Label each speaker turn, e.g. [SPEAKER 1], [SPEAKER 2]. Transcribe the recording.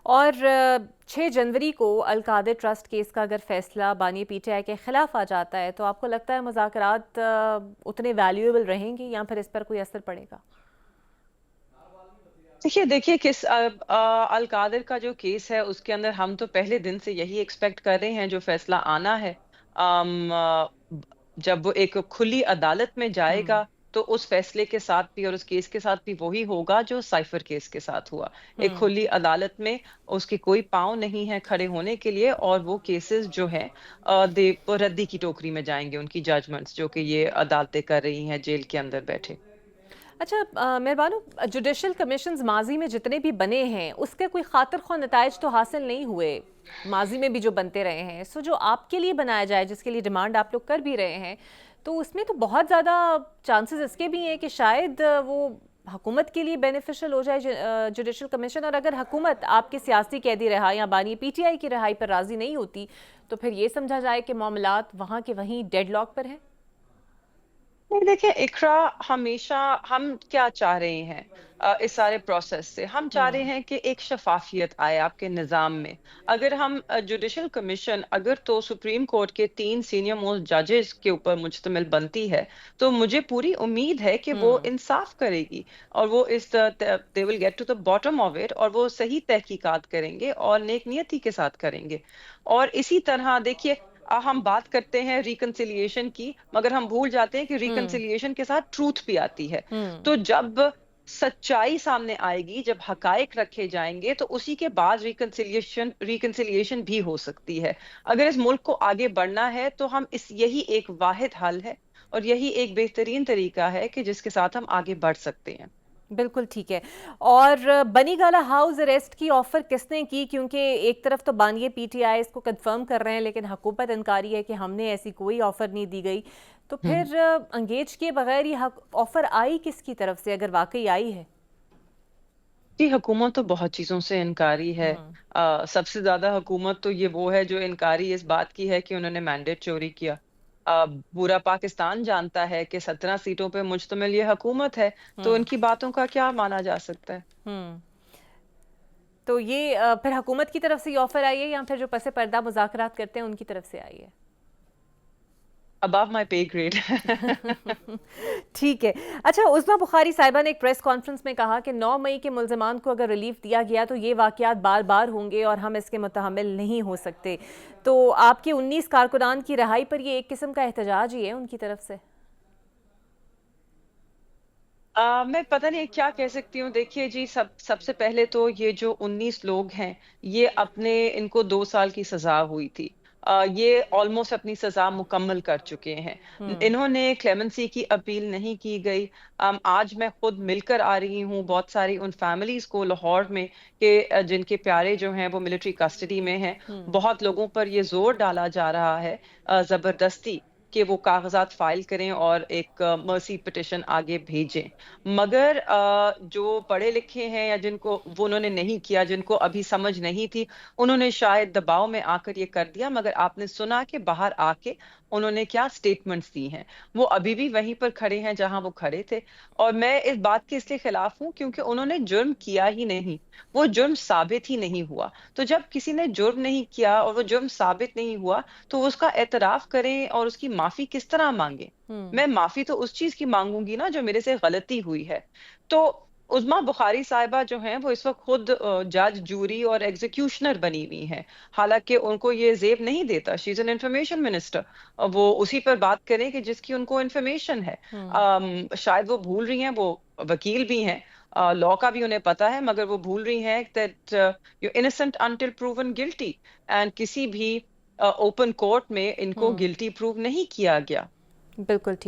[SPEAKER 1] और 6 जनवरी को अल Qadir trust case का अगर फैसला बानी पीटीआई के खिलाफ आ जाता है तो आपको लगता है मुज़ाकरात उतने वैल्यूएबल रहेंगे या फिर इस पर कोई असर पड़ेगा?
[SPEAKER 2] देखिए किस अल कादिर का जो केस है उसके अंदर हम तो पहले दिन से यही एक्सपेक्ट कर रहे हैं जो फैसला आना है। जब वो एक खुली अदालत में
[SPEAKER 1] हम्म।
[SPEAKER 2] जाएगा तो उस फैसले के साथ भी और उस केस के साथ भी वही होगा जो साइफर केस के साथ हुआ। एक
[SPEAKER 1] हम्म।
[SPEAKER 2] खुली अदालत में उसके कोई पाँव नहीं है खड़े होने के लिए और वो केसेस जो है दे वो रद्दी की टोकरी में जाएंगे उनकी जजमेंट्स जो कि ये अदालतें कर रही हैं जेल के अंदर बैठे।
[SPEAKER 1] अच्छा, मेहरबानो, जुडिशल कमीशंस माजी में जितने भी बने हैं उसके कोई खातिर ख्वाह नताइज तो हासिल नहीं हुए, माजी में भी जो बनते रहे हैं। सो जो आपके लिए बनाया जाए, जिसके लिए डिमांड आप लोग कर भी रहे हैं, तो उसमें तो बहुत ज़्यादा चांसेस इसके भी हैं कि शायद वो हुकूमत के लिए बेनिफिशियल हो जाए जुडिशल कमीशन। और अगर हुकूमत आपके सियासी कैदी रहाई या बानी पीटीआई की रहाई पर राज़ी नहीं होती तो फिर ये समझा जाए कि मामलात वहाँ के वहीं डेडलॉक पर हैं।
[SPEAKER 2] नहीं देखिए इकरा हमेशा हम क्या चाह रहे हैं इस सारे प्रोसेस से हम चाह रहे
[SPEAKER 1] हम्म।
[SPEAKER 2] हैं कि एक शफाफियत आए आपके निज़ाम में। अगर हम जुडिशल कमीशन अगर तो सुप्रीम कोर्ट के 3 सीनियर मोस्ट जजेस के ऊपर मुश्तमिल बनती है तो मुझे पूरी उम्मीद है कि वो
[SPEAKER 1] हम्म।
[SPEAKER 2] इंसाफ करेगी और वो इस they will get to the bottom of it और वो सही तहकीकात करेंगे और नेक नियति के साथ करेंगे। और इसी तरह देखिए हम बात करते हैं रिकंसिलिएशन की मगर हम भूल जाते हैं कि
[SPEAKER 1] हम्म।
[SPEAKER 2] रिकंसिलिएशन के साथ ट्रूथ भी आती है।
[SPEAKER 1] हम्म।
[SPEAKER 2] तो जब सच्चाई सामने आएगी जब हकाइक रखे जाएंगे तो उसी के बाद रिकंसिलिएशन रिकंसिलिएशन भी हो सकती है। अगर इस मुल्क को आगे बढ़ना है तो हम इस यही एक वाहिद हल है और यही एक बेहतरीन तरीका है कि जिसके साथ हम आगे बढ़ सकते हैं।
[SPEAKER 1] बिल्कुल ठीक है। और बनीगाला हाउस अरेस्ट की ऑफर किसने की? क्योंकि एक तरफ तो बानिए पीटीआई इसको कंफर्म कर रहे हैं लेकिन हुकूमत इनकारी है कि हमने ऐसी कोई ऑफर नहीं दी गई। तो फिर अंगेज किए बगैर ये ऑफर आई किसकी तरफ से, अगर वाकई आई है?
[SPEAKER 2] जी हुकूमत तो बहुत चीजों से इनकारी है।
[SPEAKER 1] हम्म।
[SPEAKER 2] सबसे ज्यादा हुकूमत तो ये वो है जो इनकारी इस बात की है कि उन्होंने मैंडेट चोरी किया। पूरा पाकिस्तान जानता है कि 17 सीटों पे मुश्तमिल ये हुकूमत है। तो
[SPEAKER 1] हम्म।
[SPEAKER 2] इनकी बातों का क्या माना जा सकता है।
[SPEAKER 1] हम्म। तो ये फिर हुकूमत की तरफ से ये ऑफर आई है या फिर जो पसे पर्दा मुज़ाकरात करते हैं उनकी तरफ से आई है?
[SPEAKER 2] अबव माई पे ग्रेड।
[SPEAKER 1] ठीक है। अच्छा, उज़मा बुखारी साहिबा ने एक प्रेस कॉन्फ्रेंस में कहा कि 9 मई के मुल्ज़िमान को अगर रिलीफ दिया गया तो ये वाक़यात बार बार होंगे और हम इसके मुतहम्मिल नहीं हो सकते। तो आपके 19 कारकुनान की रिहाई पर ये एक किस्म का एहतजाज ही है उनकी तरफ से।
[SPEAKER 2] मैं पता नहीं क्या कह सकती हूँ। देखिए जी सबसे पहले तो ये जो 19 लोग हैं ये अपने इनको 2 साल की सजा हुई थी। ये ऑलमोस्ट अपनी सजा मुकम्मल कर चुके हैं।
[SPEAKER 1] हम्म।
[SPEAKER 2] इन्होंने क्लेमेंसी की अपील नहीं की गई। आज मैं खुद मिलकर आ रही हूँ बहुत सारी उन फैमिलीज को लाहौर में कि जिनके प्यारे जो हैं वो मिलिट्री कस्टडी में हैं।
[SPEAKER 1] हम्म।
[SPEAKER 2] बहुत लोगों पर ये जोर डाला जा रहा है जबरदस्ती कि वो कागजात फाइल करें और एक मर्सी पिटिशन आगे भेजें। मगर जो पढ़े लिखे हैं या जिनको वो उन्होंने नहीं किया जिनको अभी समझ नहीं थी उन्होंने शायद दबाव में आकर ये कर दिया। मगर आपने सुना कि बाहर आके उन्होंने क्या स्टेटमेंट्स दी हैं। वो अभी भी वहीं पर खड़े हैं जहां वो खड़े थे। और मैं इस बात के इसलिए खिलाफ हूं क्योंकि उन्होंने जुर्म किया ही नहीं। वो जुर्म साबित ही नहीं हुआ। तो जब किसी ने जुर्म नहीं किया और वो जुर्म साबित नहीं हुआ तो उसका एतराफ करें और उसकी माफी किस तरह मांगे।
[SPEAKER 1] हम्म।
[SPEAKER 2] मैं माफी तो उस चीज की मांगूंगी ना जो मेरे से गलती हुई है। तो उज़्मा बुखारी साहिबा जो हैं वो इस वक्त खुद जज जूरी और एग्जीक्यूशनर बनी हुई हैं। हालांकि उनको ये जेब नहीं देता। She is an information minister. वो उसी पर बात करें कि जिसकी उनको इंफॉर्मेशन है।
[SPEAKER 1] हम्म।
[SPEAKER 2] शायद वो भूल रही हैं वो वकील भी हैं। लॉ का भी उन्हें पता है मगर वो भूल रही हैं that you innocent until proven guilty. And किसी भी ओपन कोर्ट में इनको
[SPEAKER 1] हम्म।
[SPEAKER 2] गिल्टी प्रूव नहीं किया गया।
[SPEAKER 1] बिल्कुल ठीक।